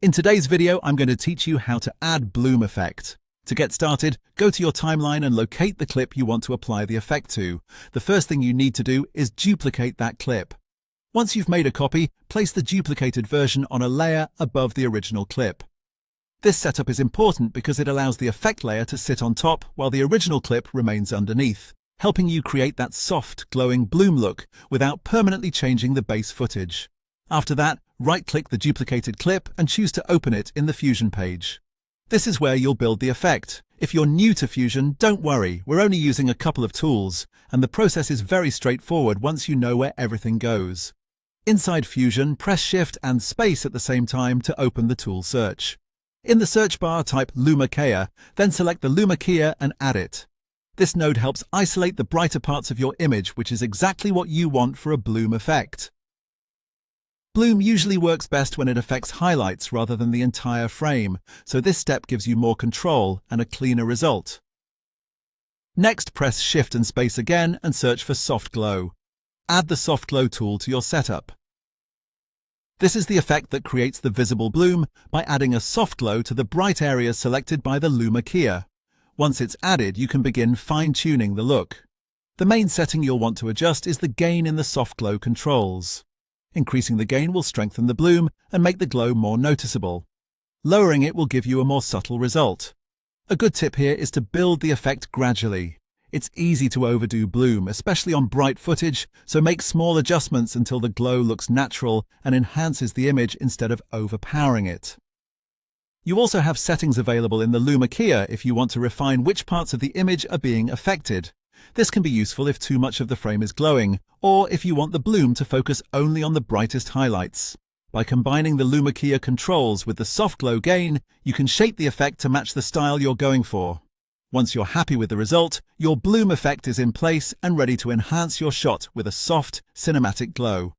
In today's video, I'm going to teach you how to add bloom effect. To get started, go to your timeline and locate the clip you want to apply the effect to. The first thing you need to do is duplicate that clip. Once you've made a copy, place the duplicated version on a layer above the original clip. This setup is important because it allows the effect layer to sit on top while the original clip remains underneath, helping you create that soft, glowing bloom look without permanently changing the base footage. After that, right-click the duplicated clip and choose to open it in the Fusion page. This is where you'll build the effect. If you're new to Fusion, don't worry, we're only using a couple of tools, and the process is very straightforward once you know where everything goes. Inside Fusion, press Shift and Space at the same time to open the tool search. In the search bar, type Lumakia, then select the Lumakia and add it. This node helps isolate the brighter parts of your image, which is exactly what you want for a bloom effect. Bloom usually works best when it affects highlights rather than the entire frame, so this step gives you more control and a cleaner result. Next, press Shift and Space again and search for Soft Glow. Add the Soft Glow tool to your setup. This is the effect that creates the visible bloom by adding a soft glow to the bright areas selected by the Lumakia. Once it's added, you can begin fine-tuning the look. The main setting you'll want to adjust is the gain in the soft glow controls. Increasing the gain will strengthen the bloom and make the glow more noticeable. Lowering it will give you a more subtle result. A good tip here is to build the effect gradually. It's easy to overdo bloom, especially on bright footage, so make small adjustments until the glow looks natural and enhances the image instead of overpowering it. You also have settings available in the Lumakia if you want to refine which parts of the image are being affected. This can be useful if too much of the frame is glowing, or if you want the bloom to focus only on the brightest highlights. By combining the Lumakia controls with the soft glow gain, you can shape the effect to match the style you're going for. Once you're happy with the result, your bloom effect is in place and ready to enhance your shot with a soft, cinematic glow.